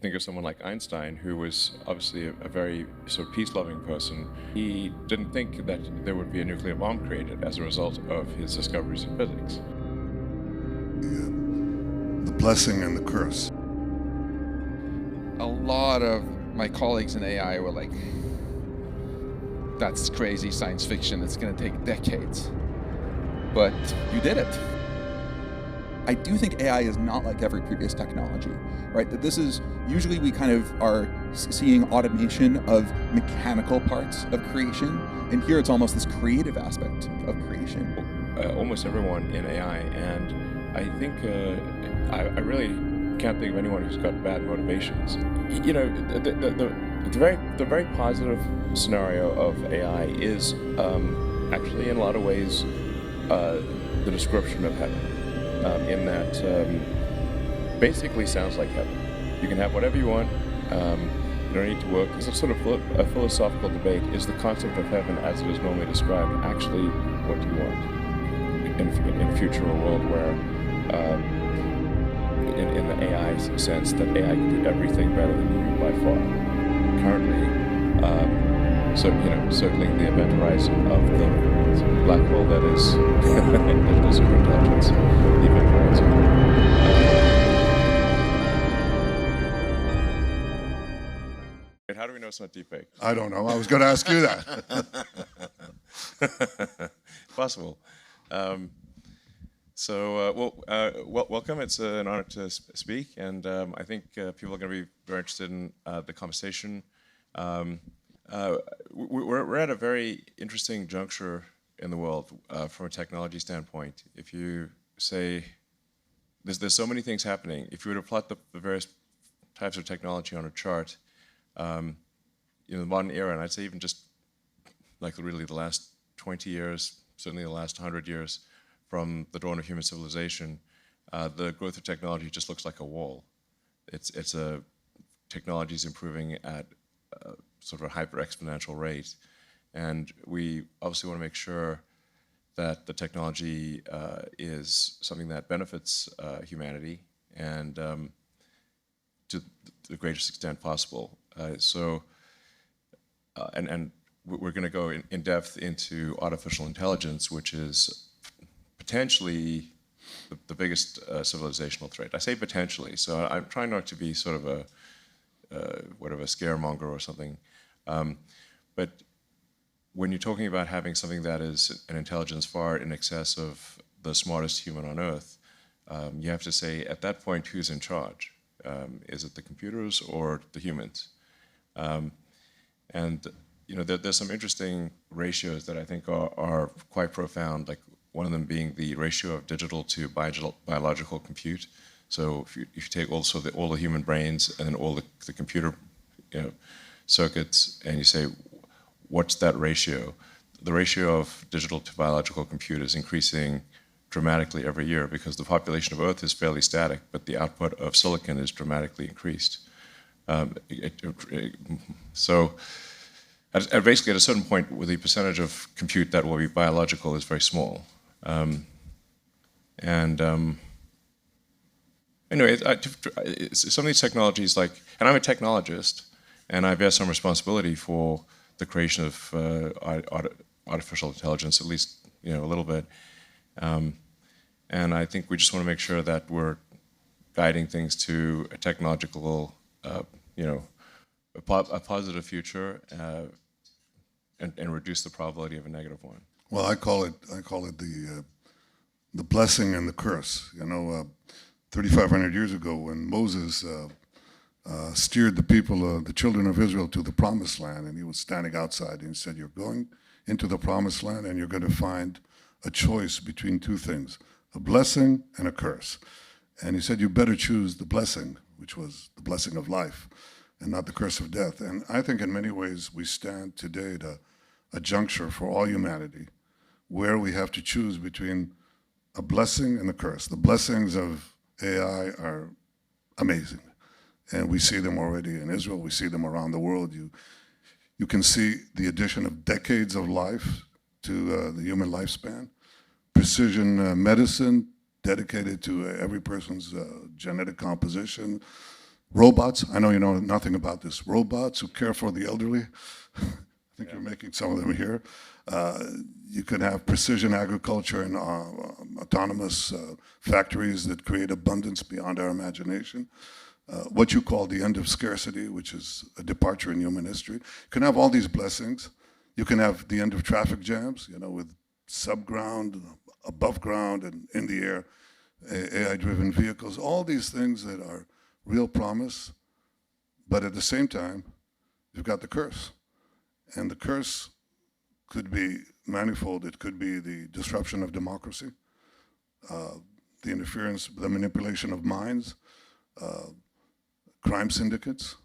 think of someone like Einstein, who was obviously a very sort of peace-loving person. He didn't think that there would be a nuclear bomb created as a result of his discoveries in physics. The blessing and the curse. A lot of my colleagues in AI were like, that's crazy science fiction, it's going to take decades. But you did it. I do think AI is not like every previous technology, right? That this is, usually we kind of are seeing automation of mechanical parts of creation, and here it's almost this creative aspect of creation. Almost everyone in AI, and I think I really can't think of anyone who's got bad motivations. You know, the very positive scenario of AI is actually in a lot of ways the description of heaven. In that basically sounds like heaven. You can have whatever you want, you don't need to work. It's a sort of a philosophical debate. Is the concept of heaven as it is normally described actually what you want in a future world where, in the AI sense, that AI can do everything better than you by far? Currently, circling the event horizon of the black hole that is digital superintelligence, the event horizon. How do we know it's not deepfake? I don't know. I was going to ask you that. Possible. Welcome. It's an honor to speak, and I think people are going to be very interested in the conversation. We're at a very interesting juncture in the world from a technology standpoint. If you say there's so many things happening, if you were to plot the various types of technology on a chart, the modern era, and I'd say even just like really the last 20 years, certainly the last 100 years from the dawn of human civilization, the growth of technology just looks like a wall. It's a technology is improving at sort of a hyper-exponential rate. And we obviously want to make sure that the technology is something that benefits humanity and to the greatest extent possible. And we're going to go in depth into artificial intelligence, which is potentially the biggest civilizational threat. I say potentially, so I'm trying not to be sort of a scaremonger or something. But when you're talking about having something that is an intelligence far in excess of the smartest human on Earth, you have to say, at that point, who's in charge? Is it the computers or the humans? And there's some interesting ratios that I think are quite profound, like one of them being the ratio of digital to biological compute. So if you take also all the human brains and then all the computer circuits, and you say, what's that ratio? The ratio of digital to biological compute is increasing dramatically every year because the population of Earth is fairly static, but the output of silicon is dramatically increased. So basically at a certain point, the percentage of compute that will be biological is very small. Anyway, some of these technologies, and I'm a technologist, and I bear some responsibility for the creation of artificial intelligence, at least a little bit. And I think we just want to make sure that we're guiding things to a technological, a positive future, and reduce the probability of a negative one. Well, I call it the blessing and the curse. 3,500 years ago, when Moses steered the people, the children of Israel, to the promised land, and he was standing outside, and he said, you're going into the promised land, and you're going to find a choice between two things, a blessing and a curse. And he said, you better choose the blessing, which was the blessing of life, and not the curse of death. And I think in many ways we stand today at a juncture for all humanity, where we have to choose between a blessing and a curse. The blessings of AI are amazing, and we see them already in Israel. We see them around the world. You can see the addition of decades of life to the human lifespan. Precision medicine dedicated to every person's genetic composition. Robots, I know you know nothing about this. Robots who care for the elderly. I think you're making some of them here. You can have precision agriculture and autonomous factories that create abundance beyond our imagination. What you call the end of scarcity, which is a departure in human history. You can have all these blessings. You can have the end of traffic jams, you know, with subground, above ground, and in the air, AI-driven vehicles. All these things that are real promise, but at the same time, you've got the curse. And the curse could be manifold. It could be the disruption of democracy, the interference, the manipulation of minds, crime syndicates,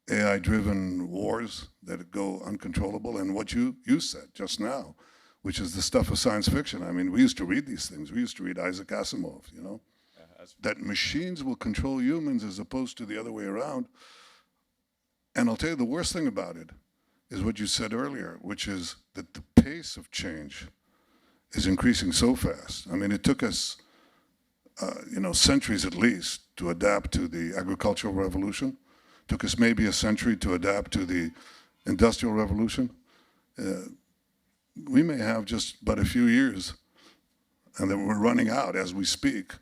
AI-driven wars that go uncontrollable, and what you said just now, which is the stuff of science fiction. I mean, we used to read these things. We used to read Isaac Asimov, you know, that machines will control humans as opposed to the other way around. And I'll tell you, the worst thing about it is what you said earlier, which is that the pace of change is increasing so fast. I mean, it took us, you know, centuries at least to adapt to the agricultural revolution. It took us maybe a century to adapt to the industrial revolution. We may have just but a few years, and then we're running out as we speak,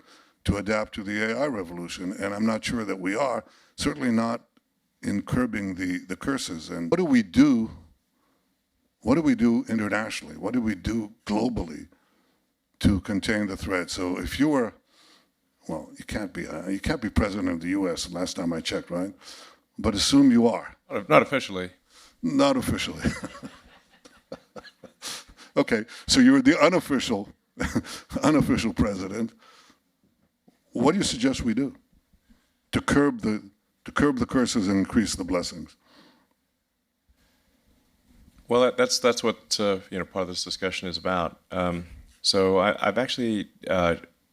to adapt to the AI revolution. And I'm not sure that we are, certainly not in curbing the curses. And what do we do? What do we do internationally? What do we do globally to contain the threat? So if you were, well, you can't be president of the U.S. last time I checked, right? But assume you are. Not officially. Not officially. Okay, so you're the unofficial president. What do you suggest we do to curb the curses and increase the blessings? Well, that's what you know, part of this discussion is about. So I've actually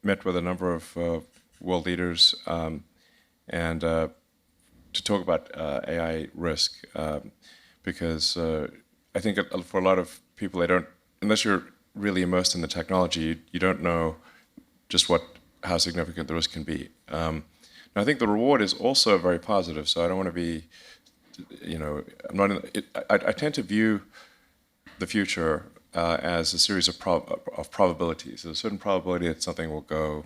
met with a number of world leaders and to talk about AI risk, because I think for a lot of people, they don't, unless you're really immersed in the technology, you don't know just how significant the risk can be. And I think the reward is also very positive. So I don't want to be, you know, I'm not in it, I tend to view the future as a series of probabilities. There's a certain probability that something will go,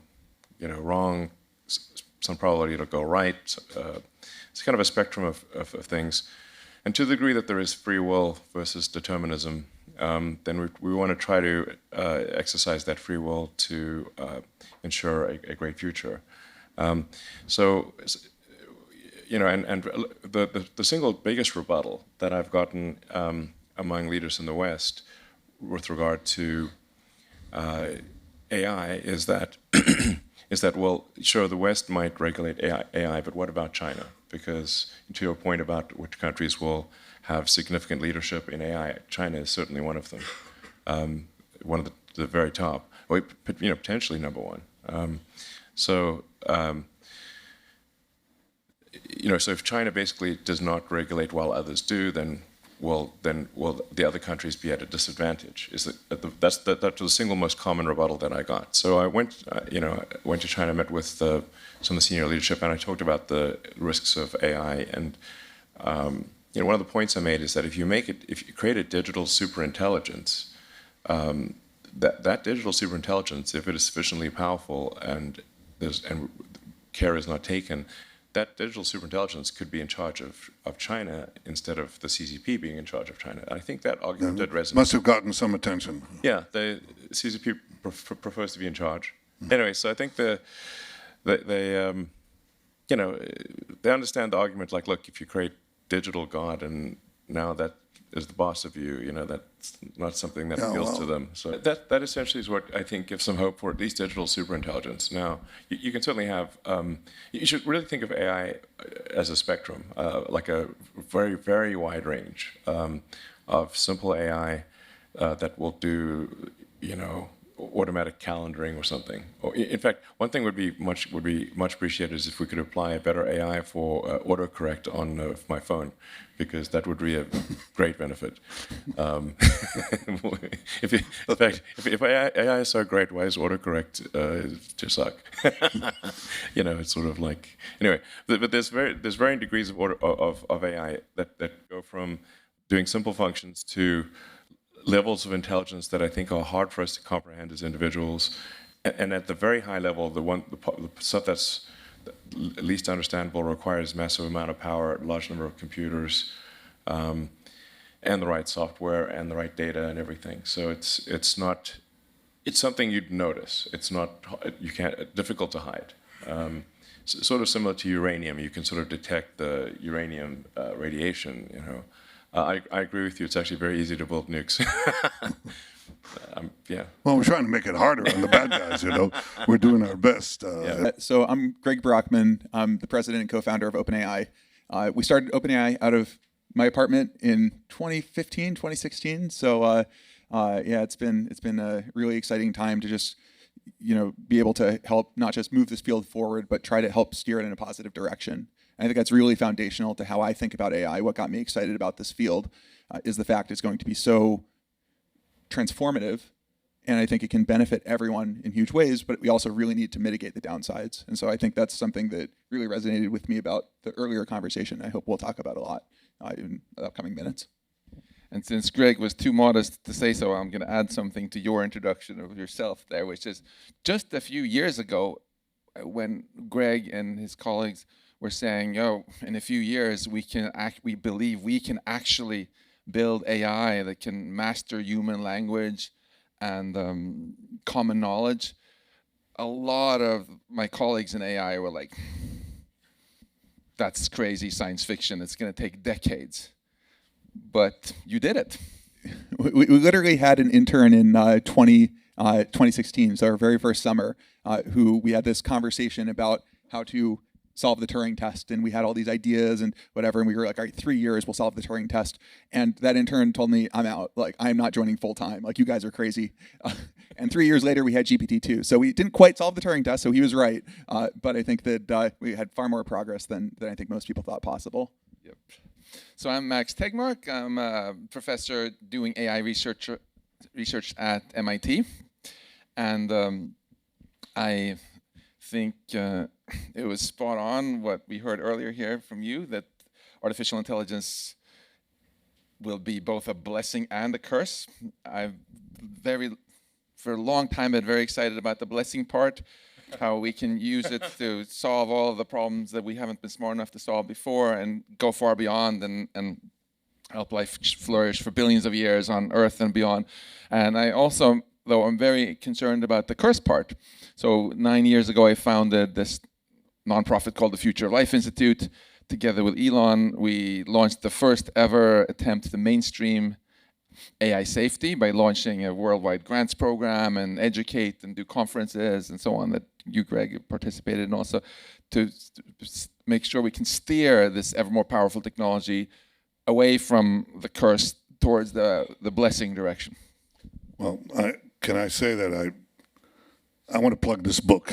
you know, wrong. Some probability it'll go right. It's kind of a spectrum of things. And to the degree that there is free will versus determinism, then we want to try to exercise that free will to ensure a great future. So, you know, and the single biggest rebuttal that I've gotten among leaders in the West with regard to AI is that well, sure, the West might regulate AI, but what about China? Because to your point about which countries will have significant leadership in AI, China is certainly one of them, one of the very top, or, you know, potentially number one. You know, so if China basically does not regulate while others do, then will the other countries be at a disadvantage? That's the single most common rebuttal that I got. So I went to China, met with some of the senior leadership, and I talked about the risks of AI. And you know, one of the points I made is that if you create a digital superintelligence, that digital superintelligence, if it is sufficiently powerful and care is not taken, that digital superintelligence could be in charge of China instead of the CCP being in charge of China. I think that argument did resonate. Must have gotten some attention. Yeah, the CCP prefers to be in charge. Anyway, so I think they you know, they understand the argument. Like, look, if you create digital God and now that is the boss of you, you know, that's not something that appeals to them. So that essentially is what I think gives some hope for at least digital superintelligence. Now, you can certainly have, you should really think of AI as a spectrum, like a very, very wide range of simple AI that will do, you know, automatic calendaring or something. Or in fact, one thing would be much appreciated is if we could apply a better AI for autocorrect on my phone, because that would be a great benefit. If AI is so great, why is autocorrect to suck? It's sort of like anyway. But there's varying degrees of AI that go from doing simple functions to levels of intelligence that I think are hard for us to comprehend as individuals. And at the very high level, the stuff that's least understandable requires massive amount of power, a large number of computers, and the right software and the right data and everything. So it's something you'd notice. It's not difficult to hide. Sort of similar to uranium, you can sort of detect the uranium radiation. I agree with you. It's actually very easy to build nukes. Yeah. Well, we're trying to make it harder on the bad guys. We're doing our best. So I'm Greg Brockman. I'm the president and co-founder of OpenAI. We started OpenAI out of my apartment in 2015, 2016. So it's been a really exciting time to just be able to help not just move this field forward, but try to help steer it in a positive direction. I think that's really foundational to how I think about AI. What got me excited about this field is the fact it's going to be so transformative, and I think it can benefit everyone in huge ways, but we also really need to mitigate the downsides. And so I think that's something that really resonated with me about the earlier conversation. I hope we'll talk about a lot in the upcoming minutes. And since Greg was too modest to say so, I'm going to add something to your introduction of yourself there, which is just a few years ago when Greg and his colleagues were saying, in a few years we believe we can actually build AI that can master human language and common knowledge. A lot of my colleagues in AI were like, that's crazy science fiction. It's going to take decades. But you did it. We literally had an intern in 2016, so our very first summer, who we had this conversation about how to solve the Turing test, and we had all these ideas and whatever, and we were like, all right, 3 years, we'll solve the Turing test. And that intern told me, I'm out. Like, I'm not joining full time. Like, you guys are crazy. And 3 years later, we had GPT-2. So we didn't quite solve the Turing test, so he was right. But I think that we had far more progress than I think most people thought possible. Yep. So I'm Max Teghmark. I'm a professor doing AI research at MIT. And I think it was spot on what we heard earlier here from you, that artificial intelligence will be both a blessing and a curse. For a long time, been very excited about the blessing part, how we can use it to solve all of the problems that we haven't been smart enough to solve before and go far beyond and help life flourish for billions of years on Earth and beyond. And I also, though, I'm very concerned about the curse part. So 9 years ago, I founded this nonprofit called the Future of Life Institute. Together with Elon, we launched the first ever attempt to mainstream AI safety by launching a worldwide grants program and educate and do conferences and so on that you, Greg, participated in also, to make sure we can steer this ever more powerful technology away from the curse towards the blessing direction. Well, can I say that I want to plug this book.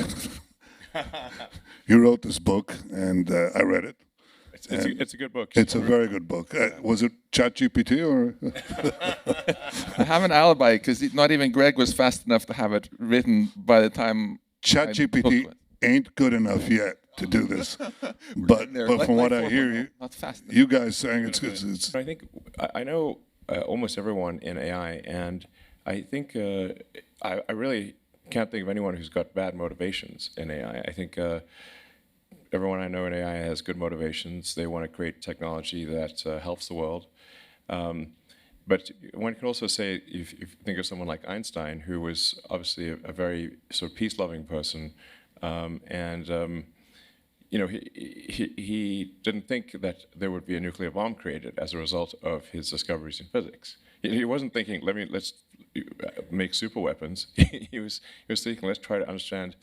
You wrote this book, and I read it. It's a good book. It's a very good book. Was it ChatGPT or? I have an alibi because not even Greg was fast enough to have it written by the time. ChatGPT ain't good enough yet to do this, but from what I hear, you guys saying it's good. I think I know almost everyone in AI, and I think I really can't think of anyone who's got bad motivations in AI. I think everyone I know in AI has good motivations. They want to create technology that helps the world. But one can also say, if you think of someone like Einstein, who was obviously a very sort of peace-loving person, he didn't think that there would be a nuclear bomb created as a result of his discoveries in physics. He wasn't thinking, let's make super weapons. he was thinking, let's try to understand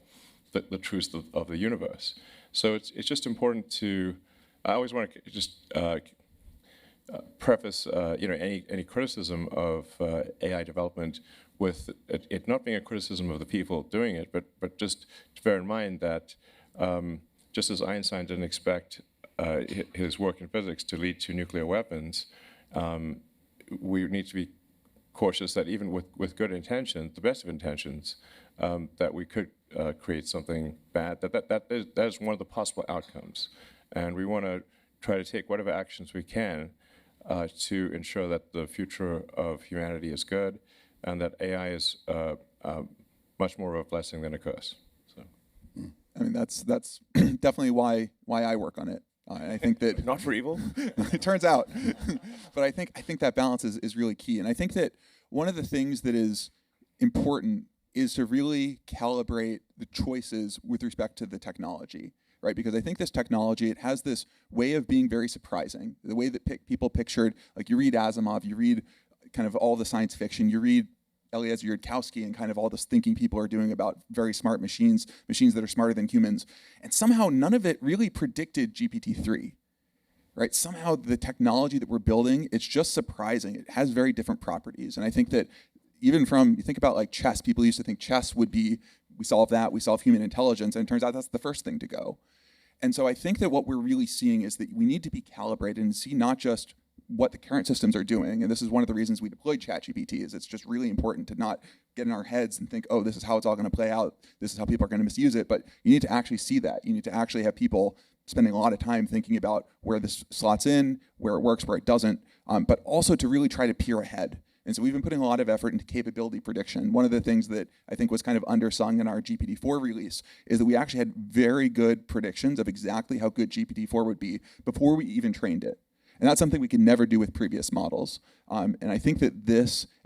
the truth of the universe. So it's just important to. I always want to just preface any criticism of AI development with it not being a criticism of the people doing it, but just to bear in mind that just as Einstein didn't expect his work in physics to lead to nuclear weapons, we need to be cautious that even with good intentions, the best of intentions, that we could create something bad. That is one of the possible outcomes, and we want to try to take whatever actions we can to ensure that the future of humanity is good, and that AI is much more of a blessing than a curse. So, I mean, that's definitely why I work on it. I think that not for evil. it turns out, but I think that balance is really key. And I think that one of the things that is important is to really calibrate the choices with respect to the technology, right? Because I think this technology, it has this way of being very surprising. The way that people pictured, like you read Asimov, you read kind of all the science fiction, you read Eliezer Yudkowsky and kind of all this thinking people are doing about very smart machines that are smarter than humans. And somehow none of it really predicted GPT-3, right? Somehow the technology that we're building, it's just surprising. It has very different properties. And I think that even you think about like chess, people used to think chess would be, we solve human intelligence, and it turns out that's the first thing to go. And so I think that what we're really seeing is that we need to be calibrated and see not just what the current systems are doing. And this is one of the reasons we deployed ChatGPT, is it's just really important to not get in our heads and think, oh, this is how it's all going to play out. This is how people are going to misuse it. But you need to actually see that. You need to actually have people spending a lot of time thinking about where this slots in, where it works, where it doesn't, but also to really try to peer ahead. And so we've been putting a lot of effort into capability prediction. One of the things that I think was kind of undersung in our GPT-4 release is that we actually had very good predictions of exactly how good GPT-4 would be before we even trained it. And that's something we could never do with previous models. And I think that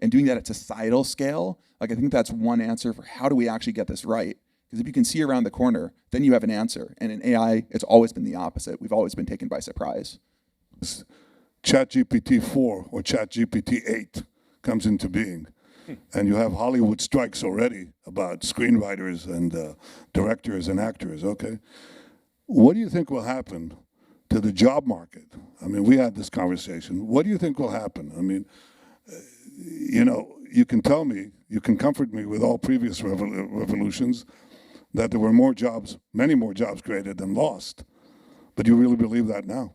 doing that at societal scale, like I think that's one answer for how do we actually get this right? Because if you can see around the corner, then you have an answer. And in AI, it's always been the opposite. We've always been taken by surprise. ChatGPT 4 or ChatGPT 8 comes into being. And you have Hollywood strikes already about screenwriters and directors and actors, okay? What do you think will happen to the job market? I mean, we had this conversation. What do you think will happen? I mean, you can tell me, you can comfort me with all previous revolutions that there were more jobs, many more jobs created than lost. But do you really believe that now?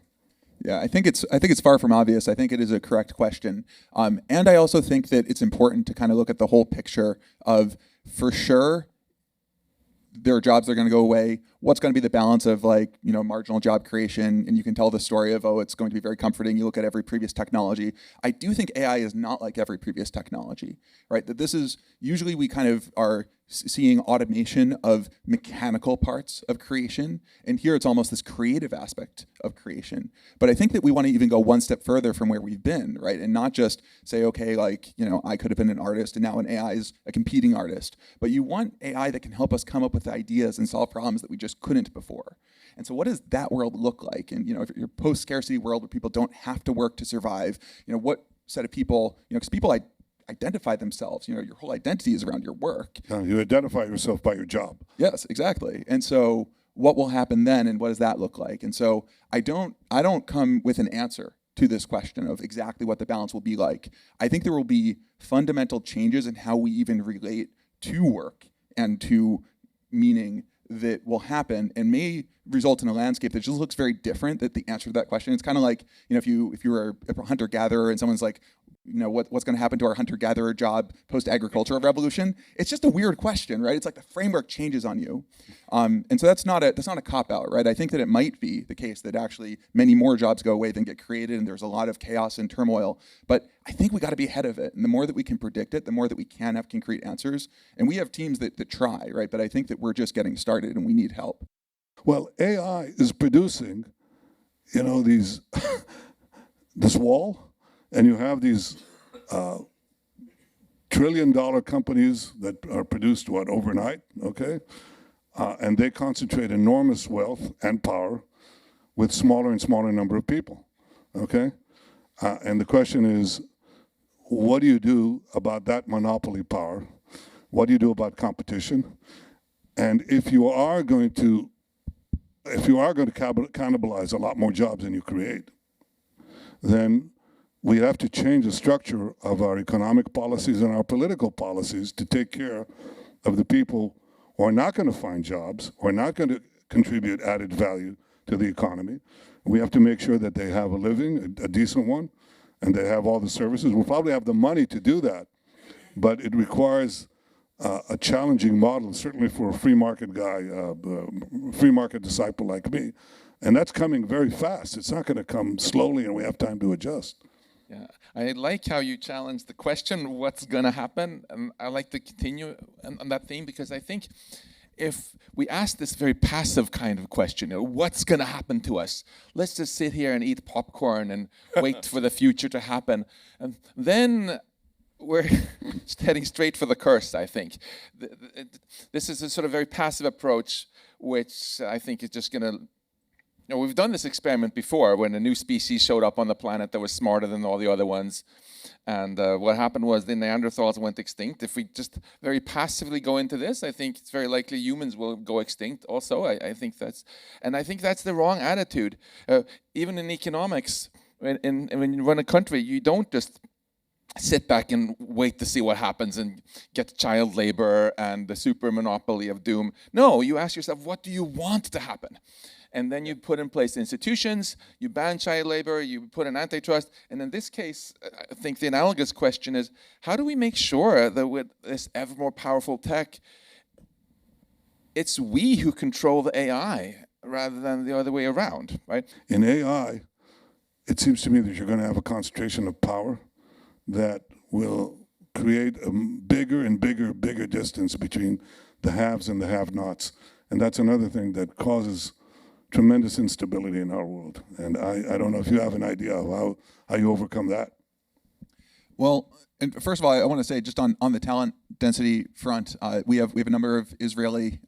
Yeah, I think it's far from obvious. I think it is a correct question. And I also think that it's important to kind of look at the whole picture of, for sure, there are jobs that are going to go away. What's going to be the balance of marginal job creation? And you can tell the story of, it's going to be very comforting. You look at every previous technology. I do think AI is not like every previous technology, right? That this is, usually we kind of are seeing automation of mechanical parts of creation. And here it's almost this creative aspect of creation. But I think that we want to even go one step further from where we've been, right? And not just say, okay, I could have been an artist and now an AI is a competing artist. But you want AI that can help us come up with ideas and solve problems that we just couldn't before. And so what does that world look like? And if you're a post-scarcity world where people don't have to work to survive, what set of people, because people identify themselves, your whole identity is around your work. You identify yourself by your job. Yes, exactly. And so what will happen then, and what does that look like? And so I don't come with an answer to this question of exactly what the balance will be like. I think there will be fundamental changes in how we even relate to work and to meaning that will happen and may result in a landscape that just looks very different. That the answer to that question, it's kind of like, if you were a hunter-gatherer and someone's like, what's going to happen to our hunter-gatherer job post-agricultural revolution? It's just a weird question, right? It's like the framework changes on you, and so that's not a cop-out, right? I think that it might be the case that actually many more jobs go away than get created, and there's a lot of chaos and turmoil. But I think we got to be ahead of it, and the more that we can predict it, the more that we can have concrete answers. And we have teams that try, right? But I think that we're just getting started, and we need help. Well, AI is producing, these this wall. And you have these trillion-dollar companies that are produced, overnight, okay? And they concentrate enormous wealth and power with smaller and smaller number of people, okay? And the question is, what do you do about that monopoly power? What do you do about competition? And if you are going to cannibalize a lot more jobs than you create, then we have to change the structure of our economic policies and our political policies to take care of the people who are not going to find jobs, or not going to contribute added value to the economy. We have to make sure that they have a living, a decent one, and they have all the services. We'll probably have the money to do that, but it requires a challenging model, certainly for a free market guy, free market disciple like me. And that's coming very fast. It's not going to come slowly and we have time to adjust. Yeah, I like how you challenge the question, what's going to happen? And I like to continue on that theme, because I think if we ask this very passive kind of question, what's going to happen to us? Let's just sit here and eat popcorn and wait for the future to happen. And then we're heading straight for the curse, I think. This is a sort of very passive approach, which I think is just going to... we've done this experiment before when a new species showed up on the planet that was smarter than all the other ones. And what happened was the Neanderthals went extinct. If we just very passively go into this, I think it's very likely humans will go extinct also. I think that's the wrong attitude. Even in economics, when you run a country, you don't just sit back and wait to see what happens and get child labor and the super monopoly of doom. No, you ask yourself, what do you want to happen? And then you put in place institutions, you ban child labor, you put an antitrust. And in this case, I think the analogous question is, how do we make sure that with this ever more powerful tech, it's we who control the AI rather than the other way around, right? In AI, it seems to me that you're going to have a concentration of power that will create a bigger and bigger distance between the haves and the have-nots. And that's another thing that causes tremendous instability in our world. And I don't know if you have an idea of how you overcome that. Well, and first of all, I want to say just on the talent density front, we have a number of Israeli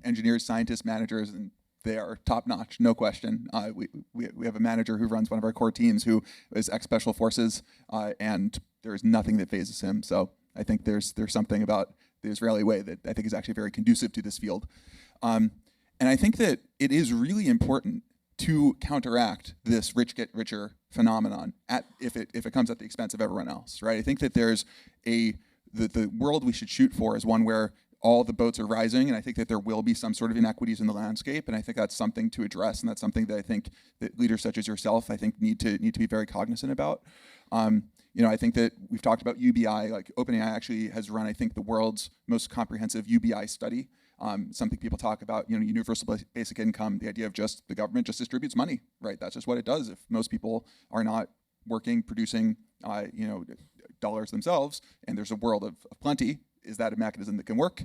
engineers, scientists, managers, and they are top notch, no question. We have a manager who runs one of our core teams who is ex-special forces, and there is nothing that phases him. So I think there's something about the Israeli way that I think is actually very conducive to this field. And I think that it is really important to counteract this rich get richer phenomenon if it comes at the expense of everyone else, right? I think that there's the world we should shoot for is one where all the boats are rising, and I think that there will be some sort of inequities in the landscape, and I think that's something to address, and that's something that I think that leaders such as yourself, I think, need to be very cognizant about. I think that we've talked about UBI. Like OpenAI actually has run, I think, the world's most comprehensive UBI study. Something people talk about, universal basic income, the idea of just the government just distributes money, right? That's just what it does. If most people are not working, producing, dollars themselves, and there's a world of plenty, is that a mechanism that can work?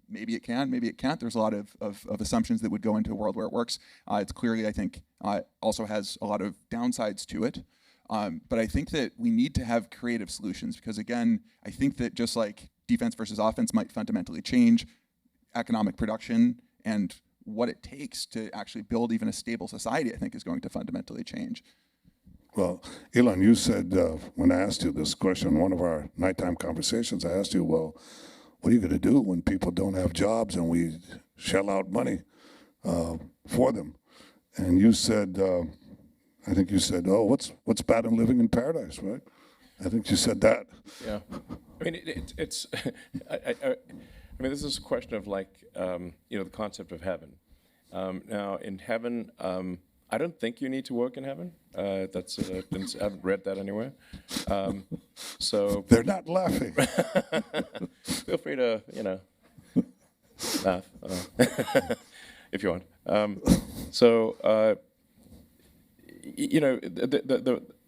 Maybe it can, maybe it can't. There's a lot of assumptions that would go into a world where it works. It's clearly, I think, also has a lot of downsides to it. But I think that we need to have creative solutions because, again, I think that just like defense versus offense might fundamentally change, economic production and what it takes to actually build even a stable society, I think, is going to fundamentally change. Well, Elon, you said, when I asked you this question in one of our nighttime conversations, I asked you, well, what are you going to do when people don't have jobs and we shell out money for them? And you said, I think you said, oh, what's bad in living in paradise, right? I think you said that. Yeah. I mean, it's I mean, this is a question of the concept of heaven. Now, in heaven, I don't think you need to work in heaven. I haven't read that anywhere. So they're not laughing. Feel free to, laugh if you want.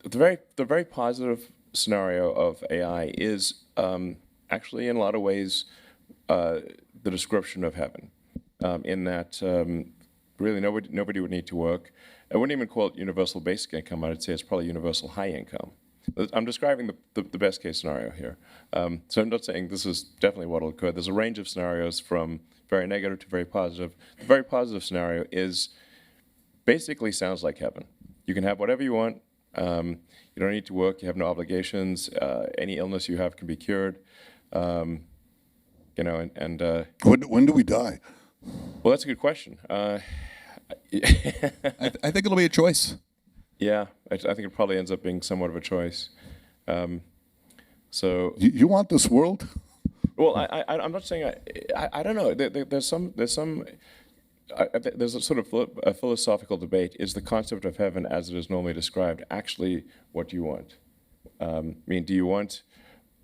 The very positive scenario of AI is actually in a lot of ways the description of heaven, in that really nobody would need to work. I wouldn't even call it universal basic income. I'd say it's probably universal high income. I'm describing the best case scenario here. So I'm not saying this is definitely what will occur. There's a range of scenarios from very negative to very positive. The very positive scenario basically sounds like heaven. You can have whatever you want. You don't need to work. You have no obligations. Any illness you have can be cured. When do we die? Well, that's a good question. I think it'll be a choice. Yeah, I think it probably ends up being somewhat of a choice. So, You want this world? well, I'm not saying I don't know. There's a sort of a philosophical debate. Is the concept of heaven as it is normally described actually what you want? I mean, do you want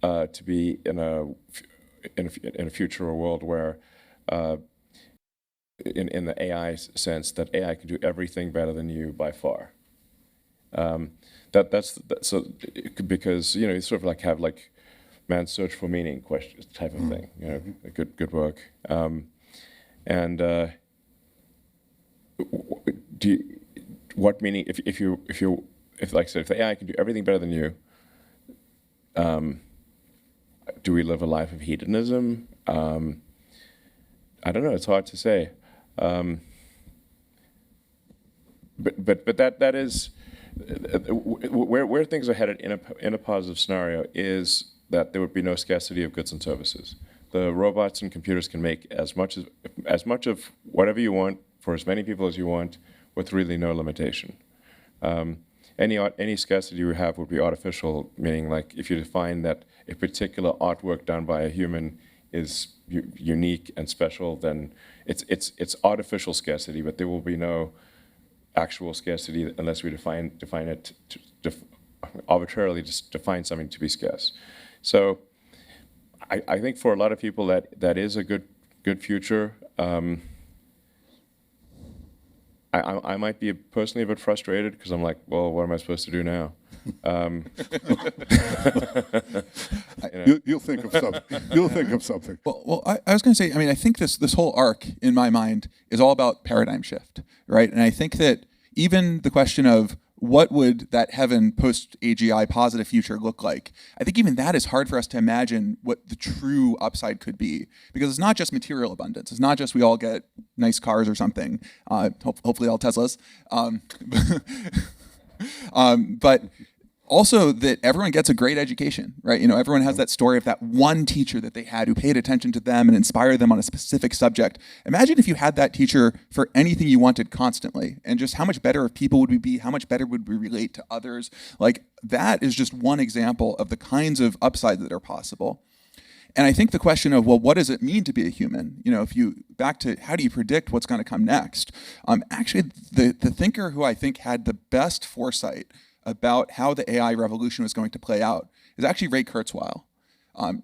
to be in a future or world where, in the AI sense, that AI can do everything better than you by far? So because you sort of like have like man's search for meaning question type of thing. Good work. And what meaning if like I said, if the AI can do everything better than you, do we live a life of hedonism? I don't know. It's hard to say. But that is where things are headed in a positive scenario is that there would be no scarcity of goods and services. The robots and computers can make as much of whatever you want for as many people as you want, with really no limitation. Any scarcity you have would be artificial, meaning like if you define that a particular artwork done by a human is unique and special, then it's artificial scarcity, but there will be no actual scarcity unless we define it arbitrarily, just define something to be scarce. So I think for a lot of people that is a good future. I might be personally a bit frustrated because I'm like, well, what am I supposed to do now? You'll think of something. You'll think of something. Well, I was going to say, I mean, I think this whole arc in my mind is all about paradigm shift, right? And I think that even the question of what would that heaven post-AGI positive future look like, I think even that is hard for us to imagine what the true upside could be. Because it's not just material abundance. It's not just we all get nice cars or something, hopefully all Teslas. But also that everyone gets a great education, right? Everyone has that story of that one teacher that they had who paid attention to them and inspired them on a specific subject. Imagine if you had that teacher for anything you wanted constantly, and just how much better of people would we be, how much better would we relate to others? Like, that is just one example of the kinds of upsides that are possible. And I think the question of, well, what does it mean to be a human? If you back to how do you predict what's going to come next? Actually, the thinker who I think had the best foresight about how the AI revolution was going to play out is actually Ray Kurzweil. I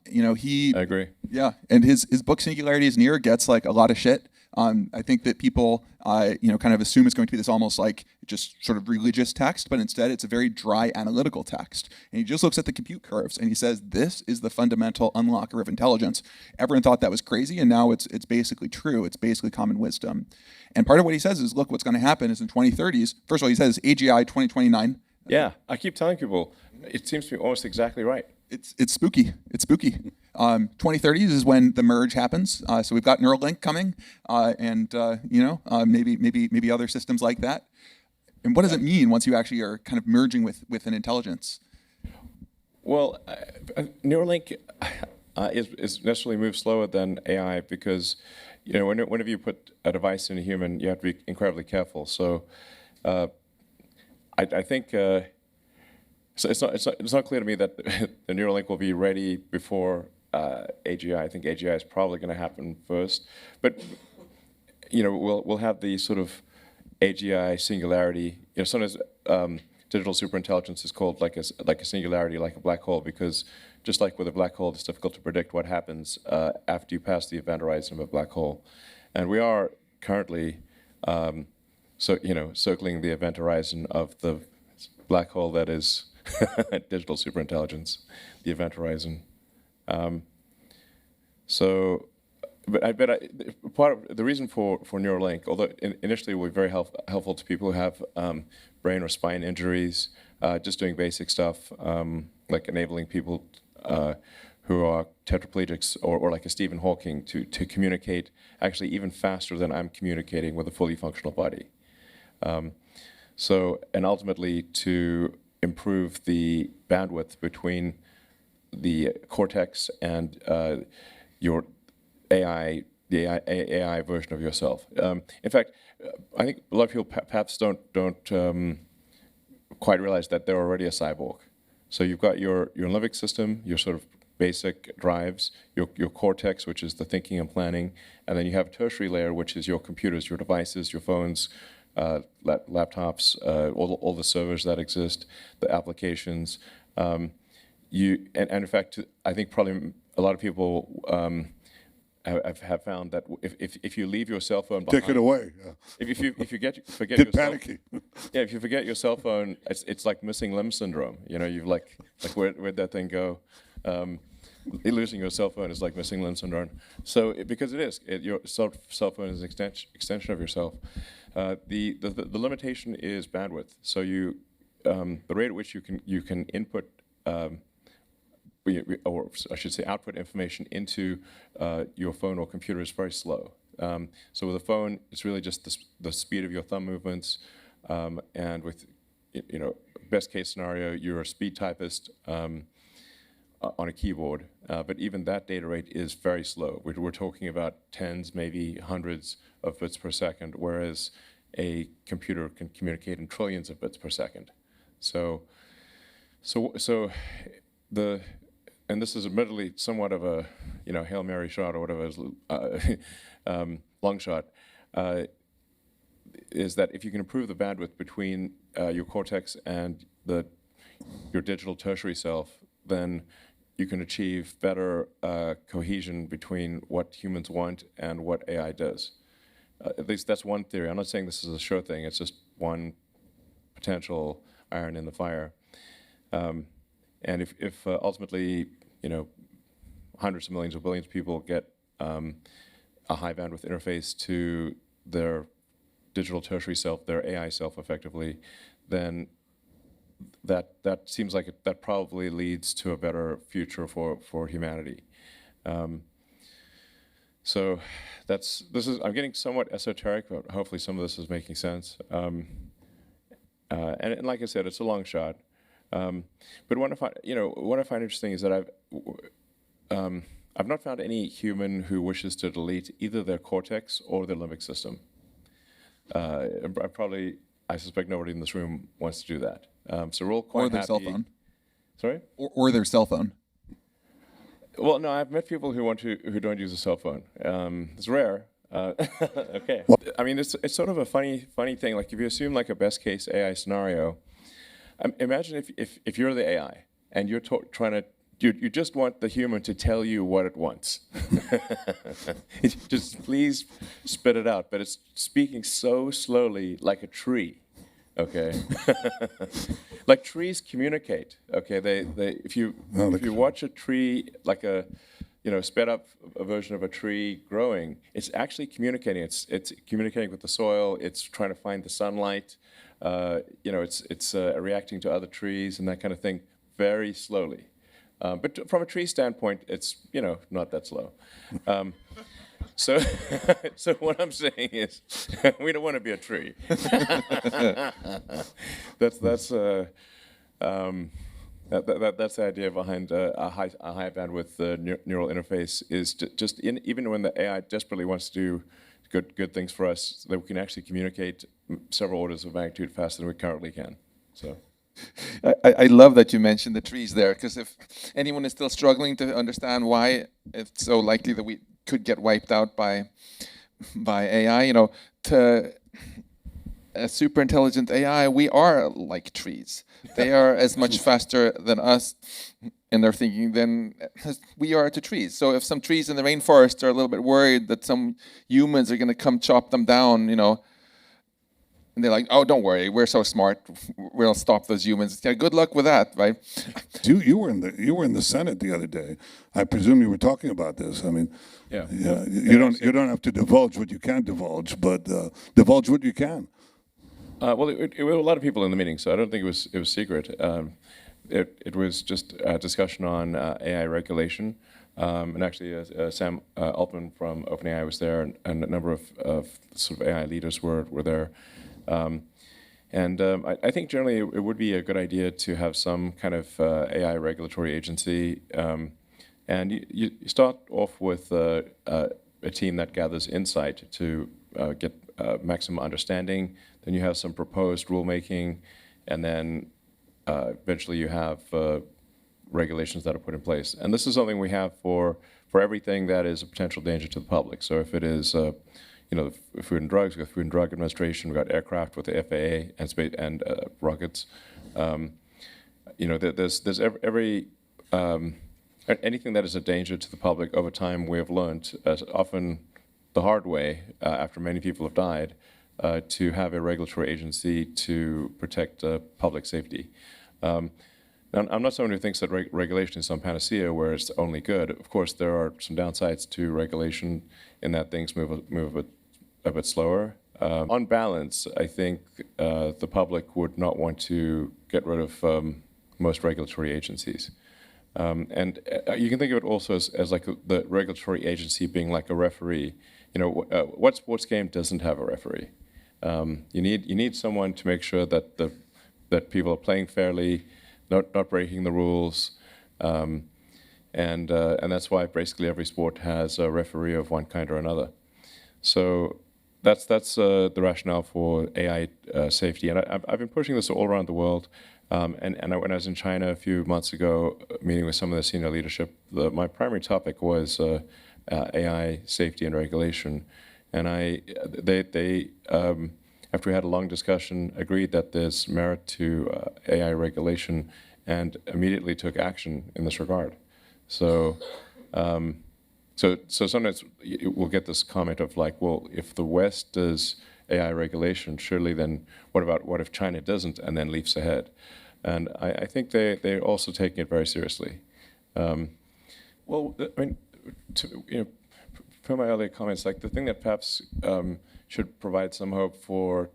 agree. Yeah, and his book Singularity is Near gets like a lot of shit. I think that people kind of assume it's going to be this almost like just sort of religious text, but instead it's a very dry analytical text. And he just looks at the compute curves and he says, this is the fundamental unlocker of intelligence. Everyone thought that was crazy, and now it's basically true. It's basically common wisdom. And part of what he says is, look, what's going to happen is in 2030s, first of all, he says AGI 2029. Yeah, I keep telling people, it seems to be almost exactly right. It's spooky. It's spooky. 2030s is when the merge happens. So we've got Neuralink coming, and maybe other systems like that. And what does it mean once you actually are kind of merging with an intelligence? Well, Neuralink is necessarily moves slower than AI because whenever you put a device in a human, you have to be incredibly careful. So. I think so. It's not clear to me that the Neuralink will be ready before AGI. I think AGI is probably going to happen first, but we'll have the sort of AGI singularity. Sometimes digital superintelligence is called like a singularity, like a black hole, because just like with a black hole, it's difficult to predict what happens after you pass the event horizon of a black hole, and we are currently. Circling the event horizon of the black hole that is digital superintelligence, the event horizon. Part of the reason for Neuralink, although initially it will be very helpful to people who have brain or spine injuries, just doing basic stuff like enabling people who are tetraplegics or like a Stephen Hawking to communicate actually even faster than I'm communicating with a fully functional body. And ultimately to improve the bandwidth between the cortex and your AI, the AI version of yourself. In fact, I think a lot of people perhaps don't quite realize that they're already a cyborg. So you've got your limbic system, your sort of basic drives, your cortex, which is the thinking and planning, and then you have a tertiary layer, which is your computers, your devices, your phones, laptops, all the servers that exist, the applications. And in fact, I think probably a lot of people have found that if you leave your cell phone behind, Take it away. if you forget Get your panicky. yeah, if you forget your cell phone, it's like missing limb syndrome. You know, you've like where'd that thing go? Losing your cell phone is like missing limb syndrome. So because it is, your cell phone is an extension of yourself. The limitation is bandwidth. So the rate at which you can input, or I should say output information into your phone or computer is very slow. So with a phone, it's really just the speed of your thumb movements, and with best case scenario, you're a speed typist on a keyboard, but even that data rate is very slow. We're talking about tens, maybe hundreds of bits per second, whereas a computer can communicate in trillions of bits per second. And this is admittedly somewhat of a Hail Mary shot or whatever, long shot, is that if you can improve the bandwidth between your cortex and your digital tertiary self, then you can achieve better cohesion between what humans want and what AI does. At least that's one theory. I'm not saying this is a sure thing. It's just one potential iron in the fire. And if ultimately, hundreds of millions or billions of people get a high bandwidth interface to their digital tertiary self, their AI self effectively, then that seems like that probably leads to a better future for humanity. So I'm getting somewhat esoteric, but hopefully some of this is making sense. And like I said, it's a long shot. But what I find interesting is that I've not found any human who wishes to delete either their cortex or their limbic system. I suspect nobody in this room wants to do that. So we're all quite Or their happy. cell phone. Sorry? Or their cell phone. Well, no, I've met people who don't use a cell phone. It's rare. Okay. I mean, it's sort of a funny thing. Like if you assume like a best case AI scenario, imagine if you're the AI and you're you just want the human to tell you what it wants. Just please spit it out. But it's speaking so slowly, like a tree. Okay. Like trees communicate. Okay. If you watch a tree, like a sped up a version of a tree growing, it's actually communicating. It's communicating with the soil. It's trying to find the sunlight. It's reacting to other trees and that kind of thing very slowly. But from a tree standpoint, it's not that slow. So what I'm saying is, we don't want to be a tree. That's the idea behind a high bandwidth neural interface is even when the AI desperately wants to do good things for us, that we can actually communicate several orders of magnitude faster than we currently can. So. I love that you mentioned the trees there, because if anyone is still struggling to understand why it's so likely that we could get wiped out by AI, to a super intelligent AI, we are like trees. They are as much faster than us in their thinking than we are to trees. So if some trees in the rainforest are a little bit worried that some humans are going to come chop them down, and they're like, oh, don't worry, we're so smart, we'll stop those humans. Yeah, good luck with that, right? You were in the Senate the other day. I presume you were talking about this. I mean, Yeah. you don't have to divulge what you can't divulge, but divulge what you can. Well, it were a lot of people in the meeting, so I don't think it was secret. It was just a discussion on AI regulation, and actually Sam Altman from OpenAI was there, and a number of sort of AI leaders were there. I think generally it would be a good idea to have some kind of AI regulatory agency. And you start off with a team that gathers insight to get maximum understanding. Then you have some proposed rulemaking, and then eventually you have regulations that are put in place. And this is something we have for everything that is a potential danger to the public. So if it is, the Food and Drugs, we've got Food and Drug Administration, we've got aircraft with the FAA and space and rockets. There's every anything that is a danger to the public over time. We have learned, often the hard way, after many people have died, to have a regulatory agency to protect public safety. Now, I'm not someone who thinks that regulation is some panacea where it's only good. Of course, there are some downsides to regulation in that things move a bit slower. On balance, I think the public would not want to get rid of most regulatory agencies. And you can think of it also as like the regulatory agency being like a referee. What sports game doesn't have a referee? You need someone to make sure that people are playing fairly, not breaking the rules, and that's why basically every sport has a referee of one kind or another. So that's the rationale for AI safety, and I've been pushing this all around the world. And when I was in China a few months ago, meeting with some of the senior leadership, my primary topic was AI safety and regulation, and they after we had a long discussion, agreed that there's merit to AI regulation, and immediately took action in this regard. So sometimes we'll get this comment of like, well, if the West does AI regulation, surely then what if China doesn't and then leaps ahead? And I think they're also taking it very seriously. Well, I mean, per my earlier comments, like the thing that perhaps should provide some hope for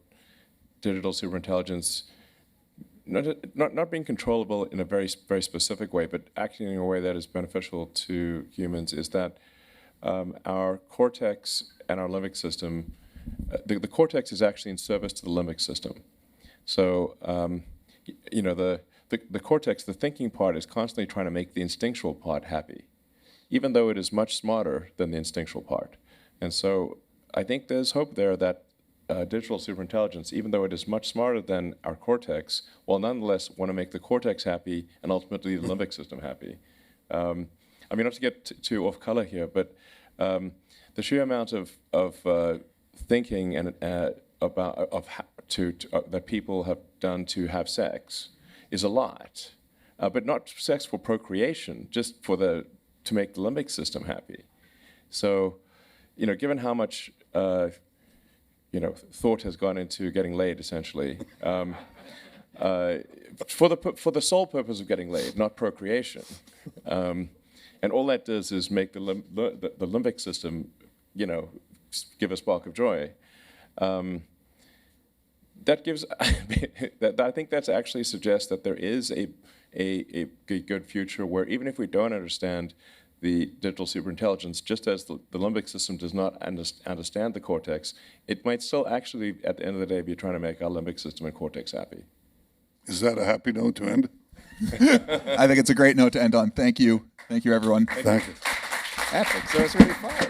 digital superintelligence, not being controllable in a very specific way, but acting in a way that is beneficial to humans, is that our cortex and our limbic system, the cortex is actually in service to the limbic system. So, the cortex, the thinking part, is constantly trying to make the instinctual part happy, even though it is much smarter than the instinctual part. And so I think there's hope there that digital superintelligence, even though it is much smarter than our cortex, will nonetheless want to make the cortex happy and ultimately the limbic system happy. I mean, not to get too off color here, but the sheer amount of thinking and that people have done to have sex is a lot, but not sex for procreation, just to make the limbic system happy. So, given how much thought has gone into getting laid, essentially, for the sole purpose of getting laid, not procreation, and all that does is make the limbic system, give a spark of joy. That gives, I think that's actually suggests that there is a good future where even if we don't understand the digital superintelligence, just as the limbic system does not understand the cortex, it might still actually, at the end of the day, be trying to make our limbic system and cortex happy. Is that a happy note to end? I think it's a great note to end on. Thank you. Thank you, everyone. Thank you. Epic. So it's really fun.